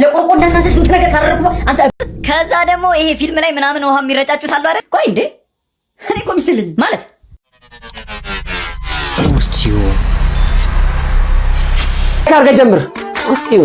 ለቆርቆንዳ እናንተ ስንት ነገር ካደረኩ አንተ ከዛ ደግሞ ይሄ ፊልም ላይ ምናምን ውሃ የሚረጫጩት አሉ አይደል? ቆይ እንዴ እኔ እኮ ሚስት ልኝ ማለት ኡስቲዮ ካርገ ጀምር ኡስቲዮ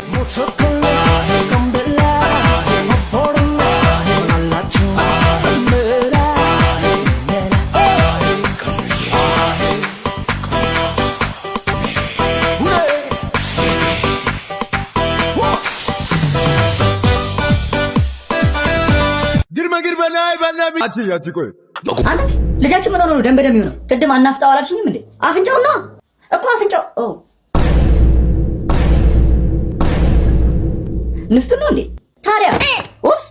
አንተ ልጃችን ምን ሆኖ ነው ደም በደም ይሆነው? ቅድም አናፍጣው አላልሽኝም እንዴ? አፍንጫው ነው እኮ አፍንጫው። ንፍጡ ነው እንዴ ታዲያ? ኦፕስ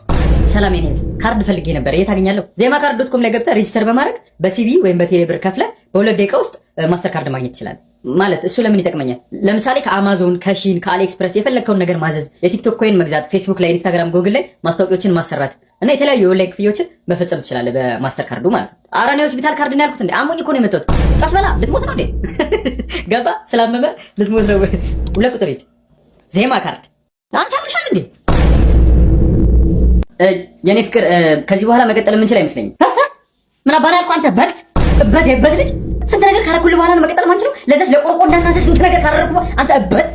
ሰላም የኔ ካርድ ፈልጌ ነበር። የት አገኛለሁ? ዜማካርድ.com ላይ ገብተህ ሬጂስተር በማድረግ በሲቢ ወይም በቴሌብር ከፍለህ በሁለት ደቂቃ ውስጥ ማስተር ካርድ ማግኘት ይችላል። ማለት እሱ ለምን ይጠቅመኛል? ለምሳሌ ከአማዞን፣ ከሺን፣ ከአሊኤክስፕረስ የፈለግከውን ነገር ማዘዝ፣ የቲክቶክ ኮይን መግዛት፣ ፌስቡክ ላይ፣ ኢንስታግራም፣ ጎግል ላይ ማስታወቂያዎችን ማሰራት እና የተለያዩ የኦንላይን ክፍያዎችን መፈጸም ትችላለህ በማስተር ካርዱ ማለት ነው። ኧረ እኔ ሆስፒታል ካርድ ነው ያልኩት እንዴ? አሞኝ እኮ ነው የመጣሁት። ቀስ በላ ልትሞት ነው እንዴ? ገባ ስላመመ ልትሞት ነው። ሁለት ቁጥር ሂድ። ዜማ ካርድ አንቺ አምሻል እንዴ? የኔ ፍቅር ከዚህ በኋላ መቀጠል የምንችል አይመስለኝም። ምን አባና ያልኩ አንተ በክት እበት ልጅ ስንት ነገር ካረኩልህ በኋላ ነው መቀጠል ማንችለው። ለዛች ለቆርቆንዳ እናንተ ስንት ነገር ካደረኩ አንተ እበት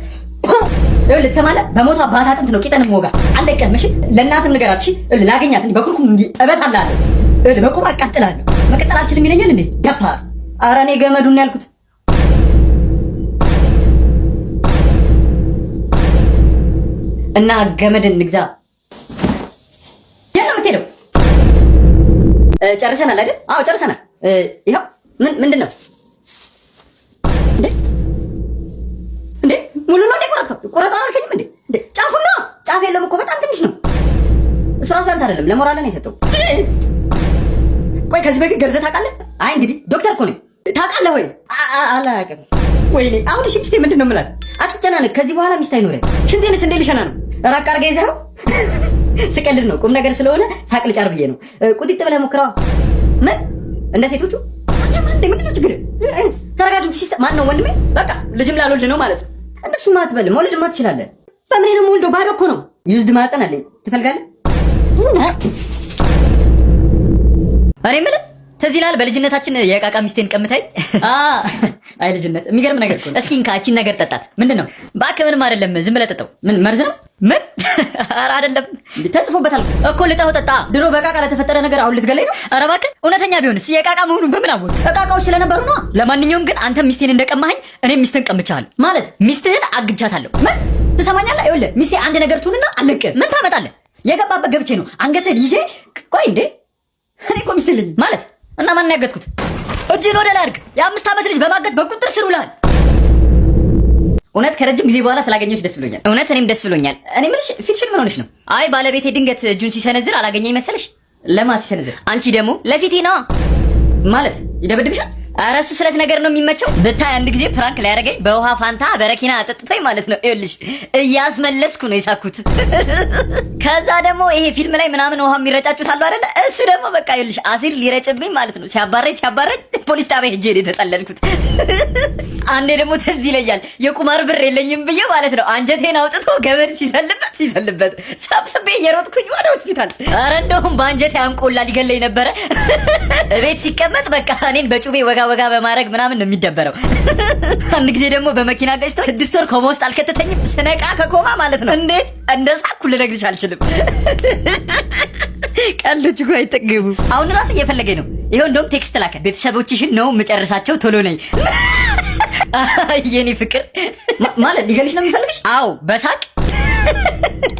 ይኸውልህ ትሰማለህ? በሞቷ አባት አጥንት ነው ቂጠን ወጋ አለቀም። እሺ ለእናትህ ንገራት። እሺ ላገኛት እንዴ በኩርኩም እንዴ እበጣላለሁ። ይኸውልህ በቁም አቃጥላለሁ። መቀጠል አልችልም ይለኛል እንዴ ደፋር። ኧረ እኔ ገመዱን ያልኩት እና ገመድን ንግዛ። የት ነው የምትሄደው? ጨርሰናል አይደል? አዎ ጨርሰናል። ይኸው ምንድን ነው እንዴ? ሙሉ ነው እንዴ? ቆረጣ አልከኝም እንዴ? ጫፉና ጫፍ የለውም እኮ በጣም ትንሽ ነው። እሱ ራሱ አንተ አይደለም ለሞራል ነው የሰጠው። ቆይ ከዚህ በፊት ገርዘህ ታውቃለህ? አይ እንግዲህ ዶክተር እኮ ነኝ። ታውቃለህ ወይ? አላውቅም። ወይኔ አሁን እሺ ሚስቴ ምንድን ነው የምላት? አትጨናነቅ፣ ከዚህ በኋላ ሚስት አይኖርም። ሽንቴንስ እንዴ ልሸና ነው? ራቅ አድርገህ ይዘኸው። ስቀልድ ነው፣ ቁም ነገር ስለሆነ ሳቅ ልጫር ብዬ ነው። ቁጢጥ ብለህ ሞክረዋ። ምን እንደ ሴቶቹ ምንድን ነው ችግር? ተረጋጊ ሲስተር። ማን ነው ወንድሜ? በቃ ልጅም ላልወልድ ነው ማለት ነው። እንደሱ ማትበል መውለድማ ትችላለህ። በምን ነው የምወልደው? ባዶ እኮ ነው። ይውልድ ማጠን አለኝ። ትፈልጋለህ? እኔ የምልህ ትዝ ይልሃል በልጅነታችን የቃቃ ሚስቴን ቀምታኝ? አይ ልጅነት የሚገርም ነገር እኮ ነው። እስኪ እንካ እቺን ነገር ጠጣት። ምንድን ነው? እባክህ ምንም አይደለም፣ ዝም ብለህ ጠጣው። ምን መርዝ ነው? ምን? ኧረ አይደለም ተጽፎበታል እኮ ልጣው ጠጣ። ድሮ በቃቃ ለተፈጠረ ነገር አሁን ልትገለኝ ነው? ኧረ እባክህ እውነተኛ ቢሆንስ የቃቃ መሆኑን በምን አወቅ? ቃቃዎች ስለነበሩ ነው። ለማንኛውም ግን አንተ ሚስቴን እንደቀማኸኝ እኔ ሚስትን ቀምቻለሁ። ማለት ሚስትህን አግጃታለሁ። ምን ትሰማኛለህ? ይኸውልህ ሚስቴ አንድ ነገር ትሁንና አለቅህ። ምን ታመጣለህ? የገባበት ገብቼ ነው አንገትህን ይዤ። ቆይ እንዴ እኔ እኮ ሚስት ልኝ ማለት እና ማን ያገትኩት? እጅን ወደ ላይ አድርግ። የ5 ዓመት ልጅ በማገት በቁጥጥር ስር ውለሃል። እውነት ከረጅም ጊዜ በኋላ ስላገኘሁሽ ደስ ብሎኛል። እውነት እኔም ደስ ብሎኛል። እኔ የምልሽ ፊትሽን ምን ሆነሽ ነው? አይ ባለቤቴ ድንገት እጁን ሲሰነዝር አላገኘኝ መሰለሽ? ለማ ሲሰነዝር? አንቺ ደግሞ ለፊቴ ነዋ። ማለት ይደበድብሻል? ኧረ እሱ ስለት ነገር ነው የሚመቸው። ብታይ አንድ ጊዜ ፕራንክ ሊያደርገኝ በውሃ ፋንታ በረኪና አጠጥቶኝ ማለት ነው። ይኸውልሽ እያስመለስኩ ነው የሳኩት። ከዛ ደግሞ ይሄ ፊልም ላይ ምናምን ውሃ የሚረጫጩት አሉ አይደለ? እሱ ደግሞ በቃ ይኸውልሽ አሲር ሊረጭብኝ ማለት ነው። ሲያባረኝ ፖሊስ ጣቢያ ሄጄ ነው የተጠለልኩት። አንዴ ደግሞ ትዝ ይለኛል የቁማር ብር የለኝም ብዬ ማለት ነው አንጀቴን አውጥቶ ገመድ ሲሰልበት ሰብስቤ እየሮጥኩኝ ወደ ሆስፒታል። ኧረ እንደውም በአንጀቴ አንቆላ ሊገለኝ ነበረ። እቤት ሲቀመጥ በቃ እኔን በጩቤ ወጋ በማድረግ ምናምን ነው የሚደበረው። አንድ ጊዜ ደግሞ በመኪና ገጭቶ 6 ወር ኮማ ውስጥ አልከተተኝም። ስነቃ ከኮማ ማለት ነው። እንዴት እንደሳኩ ልነግርሽ አልችልም። ቀልዶች እኮ አይጠገቡ። አሁን ራሱ እየፈለገኝ ነው። ይኸው እንደውም ቴክስት ላከ። ቤተሰቦችሽን ነው የምጨርሳቸው፣ ቶሎ ነኝ። የኔ ፍቅር ማለት ሊገልሽ ነው የሚፈልግሽ? አዎ በሳቅ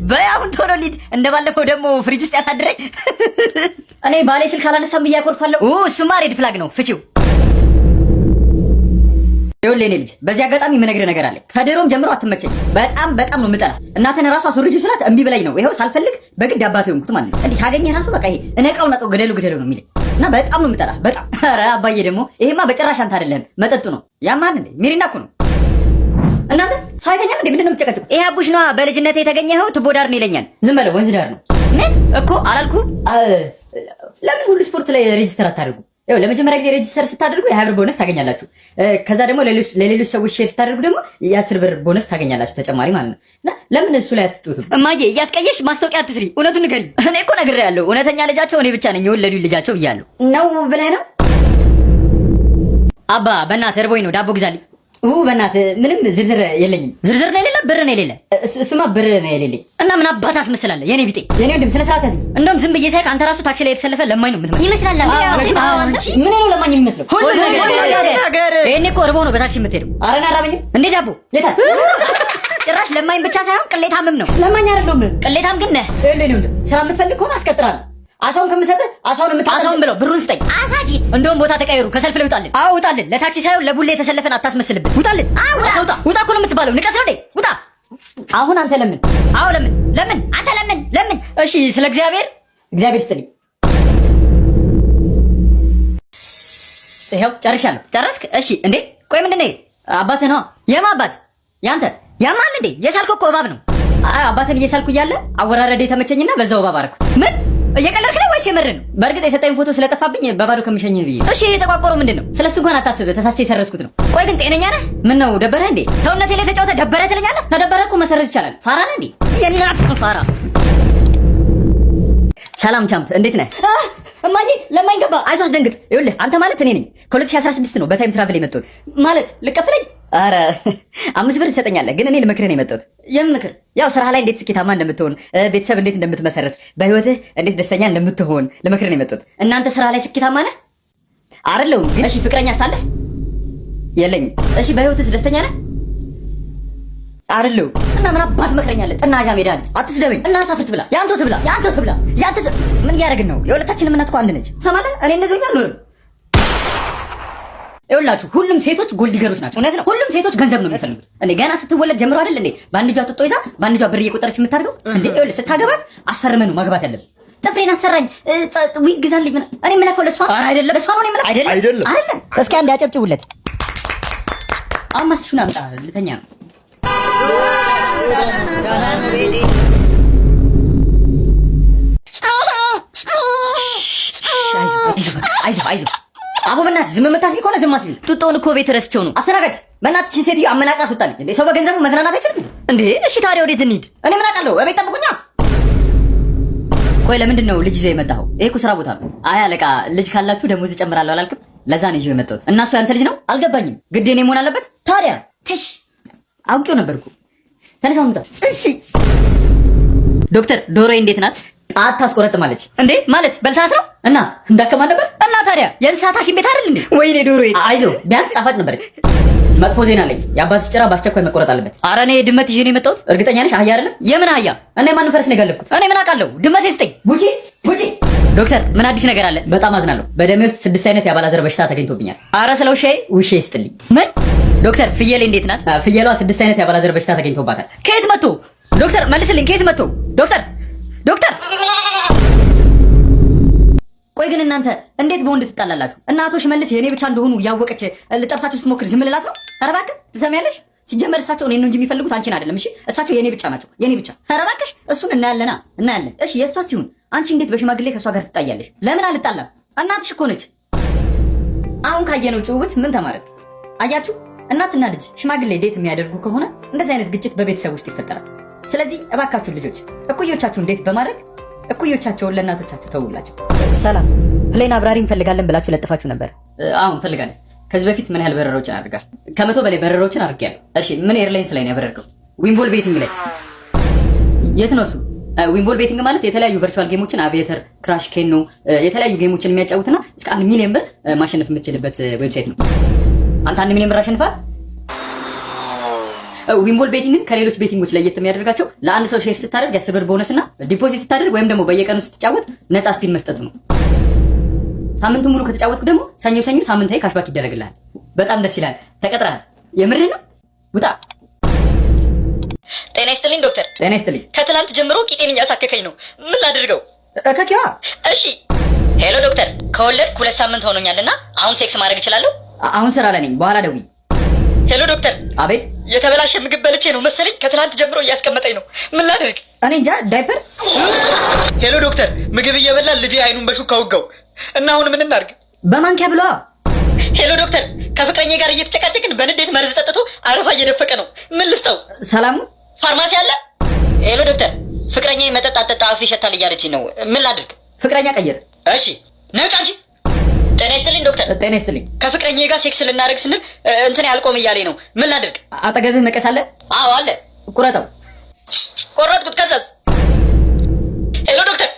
በያሁን ቶሎ ሊድ እንደባለፈው ደግሞ ፍሪጅ ውስጥ ያሳድረኝ። እኔ ባሌ ስልክ አላነሳም ብዬ አኮርፋለሁ። እሱማ ሬድ ፍላግ ነው፣ ፍቺው። ይኸውልህ የኔ ልጅ በዚህ አጋጣሚ የምነግርህ ነገር አለ። ከድሮም ጀምሮ አትመቸኝ። በጣም ነው የምጠላ። እናትህን ራሱ አስወርጂው ስላት እምቢ ብላኝ ነው ይኸው ሳልፈልግ በግድ አባቴ ሆንኩት ማለት ነው። እንዲህ ሳገኘህ ራሱ በቃ ይሄ እነቃው ገደሉ ነው የሚለኝ እና በጣም ነው የምጠላ በጣም። ኧረ አባዬ ደግሞ ይሄማ በጭራሽ አንተ አይደለህም መጠጡ ነው። ያማን እንዴ ሚሪና እኮ ነው። እናንተ ሰው አይተኛም እንዴ? ምንድን ነው የምትጨቀጭቁት? ይሄ አቡሽ ነዋ በልጅነቴ የተገኘኸው ትቦ ዳር ነው ይለኛል። ዝም በለው ወንዝ ዳር ነው። ምን እኮ አላልኩም? ለምን ሁሉ ስፖርት ላይ ሬጂስተር አታደርጉ? ያው ለመጀመሪያ ጊዜ ሬጂስተር ስታደርጉ የ20 ብር ቦነስ ታገኛላችሁ። ከዛ ደግሞ ለሌሎች ሰዎች ሼር ስታደርጉ ደግሞ የ10 ብር ቦነስ ታገኛላችሁ ተጨማሪ ማለት ነው። እና ለምን እሱ ላይ አትጫወቱም? እማዬ እያስቀየሽ ማስታወቂያ አትስሪ፣ እውነቱን ንገሪኝ። እኔ እኮ ነግሬያለሁ፣ እውነተኛ ልጃቸው እኔ ብቻ ነኝ፣ የወለዱኝ ልጃቸው ብያለሁ። ነው ብለህ ነው? አባ በእናትህ እርቦኝ ነው፣ ዳቦ ግዛልኝ። በእናትህ ምንም ዝርዝር የለኝም። ዝርዝር ነው የሌለ? ብር ነው የሌለ? እሱማ ብር ነው የሌለኝ። እና ምን አባት አስመስላለህ? የኔ ቢጤ የኔ ወንድም ስነ ስርዓት ያዝ። እንደውም ዝም ብዬ ሳይክ አንተ ራሱ ታክሲ ላይ የተሰለፈ ለማኝ ነው የምትመስለው። ይመስላል ምን ነው ለማኝ የሚመስለው? ሁሉ ነገር ይሄኔ እኮ እርቦህ ነው በታክሲ የምትሄደው። ኧረ እኔ አራበኝም እንዴ ዳቦ የታል? ጭራሽ ለማኝ ብቻ ሳይሆን ቅሌታምም ነው። ለማኝ አይደለሁም ቅሌታም ግን ነህ። የኔ ወንድም ስራ የምትፈልግ ከሆነ አስቀጥራለሁ። አሳውን ከምሰጥህ አሳውን ብለው ብሩን ስጠኝ። አሳ ፊት እንደውም ቦታ ተቀየሩ። ከሰልፍ ላይ ውጣልን። አዎ ውጣልን። ለታክሲ ሳይሆን ለቡሌ የተሰለፈን አታስመስልብን። ውጣልን። ውጣ እኮ ነው የምትባለው። ንቀት ነው እንዴ? ውጣ። አሁን አንተ ለምን? አዎ ለምን አንተ ለምን? እሺ ስለ እግዚአብሔር ስጥልኝ። ይሄው ጨርሻለሁ። ጨረስክ? እሺ እንዴ ቆይ ምንድን ነው? አባትህ ነው። የማ አባት? ያንተ ያማል እንዴ? የሳልከው እኮ እባብ ነው። አይ አባትን እየሳልኩ እያለ አወራረደ የተመቸኝና በዛው እባብ አደረኩት። ምን እየቀለድክ ነው ወይስ የምር ነው? በእርግጥ የሰጠኝ ፎቶ ስለጠፋብኝ በባዶ ከሚሸኝህ ብዬ። እሺ የተቋቆረው ምንድን ነው? ስለሱ እንኳን አታስብ፣ ተሳስቼ የሰረዝኩት ነው። ቆይ ግን ጤነኛ ነህ? ምን ነው ደበረህ እንዴ? ሰውነቴ ላይ ተጫውተህ ደበረህ ትለኛለህ? ከደበረህ እኮ መሰረዝ ይቻላል። ፋራ ነህ እንዴ? የእናትህ ፋራ። ሰላም ቻምፕ፣ እንዴት ነህ? እማዬ ለማኝ ገባ። አይዞህ አስደንግጥ። ይኸውልህ አንተ ማለት እኔ ነኝ። ከ2016 ነው በታይም ትራቨል የመጣሁት። ማለት ልቀፍለኝ? ኧረ 5 ብር ትሰጠኛለህ፣ ግን እኔ ልመክርህ ነው የመጣሁት። የምን ምክር? ያው ስራ ላይ እንዴት ስኬታማ እንደምትሆን፣ ቤተሰብ እንዴት እንደምትመሰረት፣ በህይወትህ እንዴት ደስተኛ እንደምትሆን ልመክርህ ነው የመጣሁት። እናንተ ስራ ላይ ስኬታማ ነህ? አይደለሁም፣ ግን እሺ ፍቅረኛ ሳለህ? የለኝም። እሺ በህይወትህ ደስተኛ ነህ? አይደለሁም። እና ምን አባት መክረኛለህ? ጥናዣ ሜዳ ልጅ አትስደበኝ። እናት አፍት ብላ ያንተ ትብላ። ምን እያደረግን ነው? የሁለታችንም እናት እኮ አንድ ነች። ሰማለህ? እኔ እንደዚህ ሆኜ አልኖርም። ይኸውላችሁ ሁሉም ሴቶች ጎልዲገሮች ናቸው። እውነት ነው። ሁሉም ሴቶች ገንዘብ ነው የሚፈልጉት። እንዴ ገና ስትወለድ ጀምሮ አይደል እንዴ በአንድ እጇ ጥጦ ይዛ በአንድ እጇ ብር እየቆጠረች የምታደርገው? እንዴ ይኸውልህ ስታገባት አስፈርመህ ነው ማግባት ያለብህ። ጥፍሬን አሰራኝ፣ ዊግ ግዛልኝ። እኔ የምለፈው ለእሷ አይደለም። ለእሷ ነው የምለፈው አይደለም። እስኪ አንዴ አጨብጭቡለት። አሁን ማስትሹን አምጣ፣ ልተኛ ነው። አይዞህ አቦ በእናትህ ዝም የምታስቢ ከሆነ ዝም አስቢ። ጡጦውን እኮ ቤት ረስቸው ነው። አስተናጋጅ በእናትሽን ሴትዮ አመናቃ አስወጣልኝ። እንዴ ሰው በገንዘቡ መዝናናት አይችልም እንዴ? እሺ ታዲያ ወዴት እንሂድ? እኔ ምን አውቃለሁ? እቤት ጠብቁኛ። ቆይ ለምንድን ነው ልጅ ይዘህ የመጣኸው? ይሄ እኮ ስራ ቦታ ነው። አይ አለቃ ልጅ ካላችሁ ደሞዝ እጨምራለሁ አላልክም? ለዛ ነው ይዤው የመጣሁት። እና እሱ ያንተ ልጅ ነው? አልገባኝም። ግድ የኔ መሆን አለበት? ታዲያ ተሽ አውቄው ነበርኩ። ተነሳው እንውጣ። እሺ ዶክተር ዶሮዬ እንዴት ናት? ጣት ታስቆረጥማለች እንዴ? ማለት በልታት ነው እና እንዳከማ ነበር። እና ታዲያ የእንስሳት ሐኪም ቤት አይደል እንዴ? ወይኔ ዶሮዬ አይዞህ ቢያንስ ጣፋጭ ነበረች። መጥፎ ዜና አለኝ። የአባትሽ ጭራ በአስቸኳይ መቆረጥ አለበት። ኧረ እኔ ድመት ይዤ ነው የመጣሁት። እርግጠኛ ነሽ? አህያ አይደለም? የምን አህያ? እና የማንን ፈረስ ነው የጋለብኩት? እኔ ምን አውቃለሁ? ድመት ስጠኝ። ቡጪ ዶክተር ምን አዲስ ነገር አለ? በጣም አዝናለሁ። በደሜ ውስጥ 6 አይነት የአባላዘር በሽታ ተገኝቶብኛል። ኧረ ስለ ውሻዬ ይስጥልኝ። ምን ዶክተር ፍየሌ እንዴት ናት? ፍየሏ 6 አይነት የአባላዘር በሽታ ተገኝቶባታል። ከየት መጥቶ? ዶክተር መልስልኝ። ከየት መጥቶ? ዶክተር ቆይ ግን እናንተ እንዴት በወንድ ትጣላላችሁ? እናቶ ሽመልስ የኔ ብቻ እንደሆኑ እያወቀች ልጠብሳችሁ ስትሞክር ዝም ልላት ነው? ኧረ እባክህ ትሰሚያለሽ? ሲጀመር እሳቸው እኔን ነው እንጂ የሚፈልጉት አንቺን አይደለም። እሺ እሳቸው የኔ ብቻ ናቸው፣ የኔ ብቻ። ኧረ እባክሽ እሱን እናያለን። እሺ የእሷ ሲሆን አንቺ እንዴት በሽማግሌ ከእሷ ጋር ትጣያለሽ? ለምን አልጣላም? እናትሽ እኮ ነች። አሁን ካየነው ጭውውት ምን ተማረት? አያችሁ እናትና ልጅ ሽማግሌ ዴት የሚያደርጉ ከሆነ እንደዚህ አይነት ግጭት በቤተሰብ ውስጥ ይፈጠራል። ስለዚህ እባካችሁ ልጆች እኩዮቻችሁን ዴት በማድረግ እኩዮቻቸውን ለእናቶቻችሁ ተውላቸው። ሰላም ፕሌን አብራሪ እንፈልጋለን ብላችሁ ለጥፋችሁ ነበር። አሁን እንፈልጋለን። ከዚህ በፊት ምን ያህል በረራዎችን አድርጋል? 100 በላይ በረራዎችን አድርጌያለሁ። እሺ ምን ኤርላይንስ ላይ ነው ያበረርከው? ዊምቦል ቤቲንግ ላይ። የት ነው እሱ? ዊምቦል ቤቲንግ ማለት የተለያዩ ቨርቹዋል ጌሞችን አቪዬተር፣ ክራሽ፣ ኬኖ የተለያዩ ጌሞችን የሚያጫውትና እስከ 1 ሚሊዮን ብር ማሸነፍ የምትችልበት ዌብሳይት ነው። አንተ 1 ሚሊዮን ብር አሸንፋል? ዊምቦል ቤቲንግን ከሌሎች ቤቲንጎች ለየት የሚያደርጋቸው ለአንድ ሰው ሼር ስታደርግ የ10 ብር ቦነስ እና ዲፖዚት ስታደርግ ወይም ደግሞ በየቀኑ ስትጫወት ነፃ ስፒን መስጠቱ ነው። ሳምንቱ ሙሉ ከተጫወትኩ ደግሞ ሰኞ ሳምንታዊ ካሽባክ ይደረግልሃል። በጣም ደስ ይላል። ተቀጥረሃል። የምርህ ነው? ውጣ። ጤና ይስጥልኝ ዶክተር። ጤና ይስጥልኝ። ከትናንት ጀምሮ ቂጤን እያሳከከኝ ነው። ምን ላድርገው? ከኪዋ። እሺ ሄሎ ዶክተር፣ ከወለድኩ 2 ሳምንት ሆኖኛልና አሁን ሴክስ ማድረግ እችላለሁ? አሁን ስራ ላይ ነኝ፣ በኋላ ደውይ። ሄሎ ዶክተር። አቤት። የተበላሸ ምግብ በልቼ ነው መሰለኝ ከትናንት ጀምሮ እያስቀመጠኝ ነው። ምን ላድርግ? እኔ እንጃ። ዳይፐር። ሄሎ ዶክተር፣ ምግብ እየበላ ልጄ አይኑን በሹካ ወጋው እና አሁን ምን እናድርግ? በማንኪያ ብሏ። ሄሎ ዶክተር፣ ከፍቅረኛ ጋር እየተጨቃጨቅን በንዴት መርዝ ጠጥቶ አረፋ እየደፈቀ ነው። ምን ልስጠው? ሰላሙ ፋርማሲ አለ? ሄሎ ዶክተር፣ ፍቅረኛ መጠጥ አጠጣ አፍ ይሸታል እያለችኝ ነው። ምን ላድርግ? ፍቅረኛ ቀይር። እሺ ነውጣ እንጂ። ጤና ይስጥልኝ ዶክተር። ጤና ይስጥልኝ። ከፍቅረኛ ጋር ሴክስ ልናደርግ ስንል እንትን ያልቆም እያለኝ ነው። ምን ላድርግ? አጠገብህ መቀስ አለ? አዎ አለ። ቁረጠው። ቆረጥኩት። ከዛስ? ሄሎ ዶክተር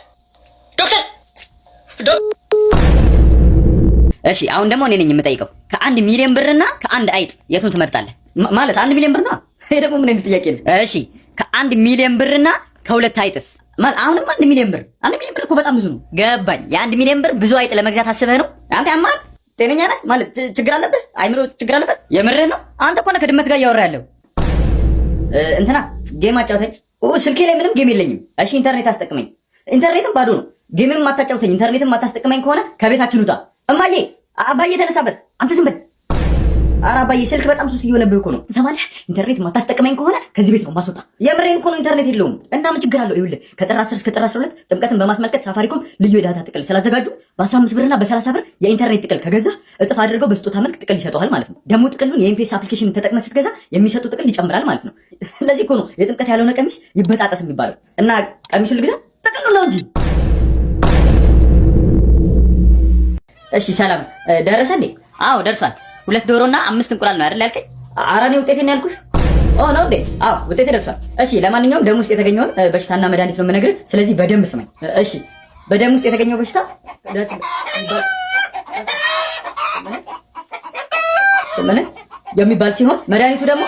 እሺ አሁን ደግሞ እኔ ነኝ የምጠይቀው። ከ1 ሚሊዮን ብርና ከአንድ አይጥ የቱን ትመርጣለህ? ማለት 1 ሚሊዮን ብር ነው። ይሄ ደግሞ ምን አይነት ጥያቄ ነው? እሺ ከ1 ሚሊዮን ብርና ከሁለት አይጥስ? ማለት አሁንም 1 ሚሊዮን ብር። 1 ሚሊዮን ብር እኮ በጣም ብዙ ነው። ገባኝ። የ1 ሚሊዮን ብር ብዙ አይጥ ለመግዛት አስበህ ነው? አንተ ያማል? ጤነኛ ነህ? ማለት ችግር አለብህ? አይምሮ ችግር አለበት? የምርህ ነው? አንተ እኮ ነህ ከድመት ጋር እያወራ ያለው። እንትና ጌም አጫውተኝ። ስልኬ ላይ ምንም ጌም የለኝም። እሺ ኢንተርኔት አስጠቅመኝ። ኢንተርኔትም ባዶ ነው። ጌምም ማታጫውተኝ፣ ኢንተርኔትም ማታስጠቅመኝ ከሆነ ከቤታችን ውጣ። እማዬ አባዬ ተነሳበት። አንተ ዝም በል። ኧረ አባዬ ስልክ በጣም ሱስ እየሆነብህ እኮ ነው። ትሰማለህ? ኢንተርኔት ማታስጠቅመኝ ከሆነ ከዚህ ቤት ነው ማስወጣ። የምሬን እኮ ነው። ኢንተርኔት የለውም እና ምን ችግር አለው? ይኸውልህ ከጥር 10 እስከ ጥር 12 ጥምቀትን በማስመልከት ሳፋሪኮም ልዩ የዳታ ጥቅል ስላዘጋጁ በ15 ብርና በ30 ብር የኢንተርኔት ጥቅል ከገዛ እጥፍ አድርገው በስጦታ መልክ ጥቅል ይሰጡሃል ማለት ነው። ደግሞ ጥቅሉን የኤምፔስ አፕሊኬሽን ተጠቅመህ ስትገዛ የሚሰጡ ጥቅል ይጨምራል ማለት ነው። ለዚህ እኮ ነው የጥምቀት ያልሆነ ቀሚስ ይበጣጠስ የሚባለው። እና ቀሚሱን ልግዛ? ጥቅሉ ነው እንጂ። እሺ ሰላም ደረሰ እንዴ? አዎ ደርሷል። 2 ዶሮና 5 እንቁላል ነው አይደል ያልከኝ? ኧረ እኔ ውጤቴን ያልኩሽ። ነው እንዴ? አዎ ውጤቴ ደርሷል። እሺ ለማንኛውም ደም ውስጥ የተገኘውን በሽታና መድኃኒት ነው የምነግርህ። ስለዚህ በደንብ ስማኝ እሺ። በደም ውስጥ የተገኘው በሽታ ምን የሚባል ሲሆን መድኃኒቱ ደግሞ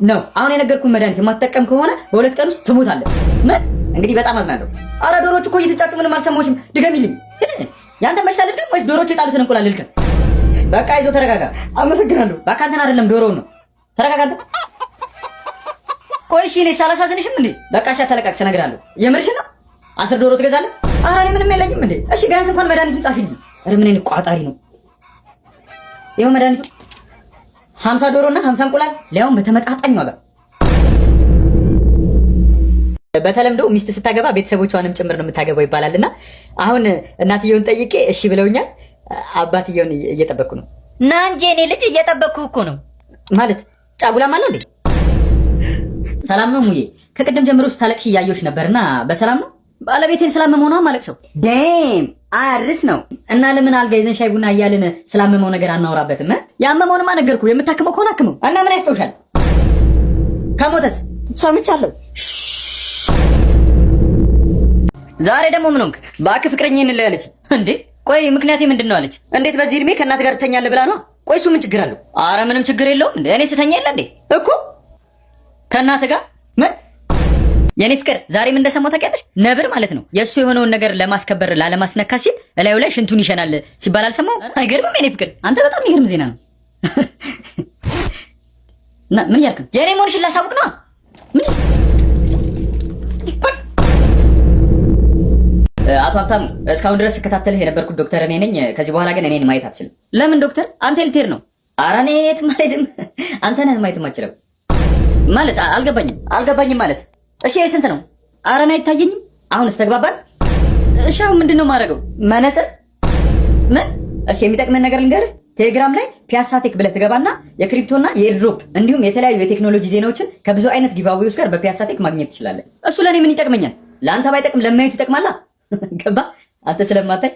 ነው። አሁን የነገርኩህን መድኃኒት የማትጠቀም ከሆነ በ2 ቀን ውስጥ ትሞታለህ። ምን እንግዲህ በጣም አዝናለሁ። ኧረ ዶሮቹ እኮ እየተጫጩ ምንም አልሰማሁሽም። ድገሚልኝ። ያንተ በሽታ ልድገም ወይስ ዶሮቹ የጣሉትን እንቁላል ልልቀም? በቃ ይዞ ተረጋጋ። አመሰግናለሁ። በቃ አንተን አይደለም ዶሮውን ነው። ተረጋጋ አንተ። ቆይ እሺ እኔ ሳላሳዝንሽም እንዴ? በቃ እሺ አታለቃቅስ፣ እነግርሃለሁ። የምርሽን ነው? 10 ዶሮ ትገዛለህ? ኧረ እኔ ምንም የለኝም እንዴ። እሺ ቢያንስ እንኳን መድኃኒቱን ጻፊልኝ። ኧረ ምን አይነት ቋጣሪ ነው። ይኸው መድኃኒቱ 50 ዶሮና 50 እንቁላል ሊያውም በተመጣጣኝ ዋጋ። በተለምዶ ሚስት ስታገባ ቤተሰቦቿንም ጭምር ነው የምታገባው ይባላልና አሁን እናትየውን ጠይቄ እሺ ብለውኛል። አባትየውን እየጠበቅኩ ነው። ና እንጂ እኔ ልጅ እየጠበቅኩ እኮ ነው። ማለት ጫጉላማ ነው እንዴ? ሰላም ነው ሙዬ? ከቅድም ጀምሮ ስታለቅሽ እያየሁሽ ነበርና በሰላም ነው? ባለቤቴን ስላመመው ማለቅሰው። ዴም አርስ ነው እና ለምን አልጋ ይዘን ሻይ ቡና እያልን ስላመመው ነገር አናወራበትም? ያመመውንማ ነገርኩ። የምታክመው ከሆነ አክመው እና ምን ያስጨውሻል? ከሞተስ ሰምቻለሁ። ዛሬ ደግሞ ምን ሆንክ? እባክህ ፍቅረኛዬን እንለያለች እንዴ? ቆይ ምክንያቴ ምንድነው አለች? እንዴት በዚህ እድሜ ከእናት ጋር ትተኛለህ ብላ ነው? ቆይ እሱ ምን ችግር አለው? አረ ምንም ችግር የለውም እንዴ። እኔ ስተኛ የለ እንዴ እኮ ከእናት ጋር ምን የኔ ፍቅር ዛሬ ምን እንደሰማሁ ታውቂያለሽ? ነብር ማለት ነው የእሱ የሆነውን ነገር ለማስከበር ላለማስነካት ሲል እላዩ ላይ ሽንቱን ይሸናል ሲባል አልሰማሁም? አይገርምም? የኔ ፍቅር አንተ በጣም የሚገርም ዜና ነው። እና ምን ያልክ ነው? የኔ መሆንሽን ላሳውቅ ነው። ምን አቶ ሀብታሙ እስካሁን ድረስ ስከታተልህ የነበርኩት ዶክተር እኔ ነኝ። ከዚህ በኋላ ግን እኔን ማየት አትችልም። ለምን ዶክተር? አንተ ልትሄድ ነው? ኧረ እኔ የትም አልሄድም። አንተ ነህ ማየት የማትችለው። ማለት አልገባኝም ማለት እሺ ስንት ነው? ኧረ እኔ አይታየኝም። አሁንስ ተግባባን? እሺ አሁን ምንድነው የማደርገው? መነጽር ምን? እሺ የሚጠቅመን ነገር ልንገርህ። ቴሌግራም ላይ ፒያሳ ቴክ ብለህ ትገባና የክሪፕቶና የኤርድሮፕ እንዲሁም የተለያዩ የቴክኖሎጂ ዜናዎችን ከብዙ አይነት ጊቫዌዎች ጋር በፒያሳ ቴክ ማግኘት ትችላለህ። እሱ ለኔ ምን ይጠቅመኛል? ለአንተ ባይጠቅም ለማየት ይጠቅማላ። ገባ? አንተ ስለማታይ።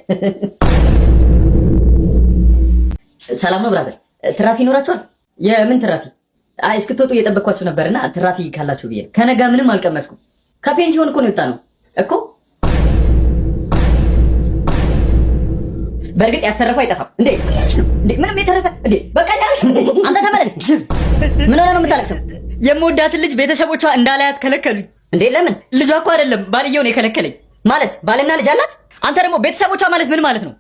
ሰላም ነው ብራዘር? ትራፊ ይኖራችኋል? የምን ትራፊ? አይ እስክትወጡ እየጠበቅኳችሁ ነበርና ትራፊ ካላችሁ ብዬ። ከነጋ ምንም አልቀመስኩም። ከፔንሲዮን እኮ ነው የወጣ ነው እኮ። በእርግጥ ያስተረፈው አይጠፋም እንዴ? ምንም የተረፈ እንዴ? በቃ ያለሽ አንተ ተመለስ። ምን ሆነ ነው የምታለቅሰው? የምወዳትን ልጅ ቤተሰቦቿ እንዳላያት ከለከሉኝ። እንዴ ለምን? ልጇ እኮ አይደለም ባልየው ነው የከለከለኝ። ማለት ባልና ልጅ አላት። አንተ ደግሞ ቤተሰቦቿ ማለት ምን ማለት ነው?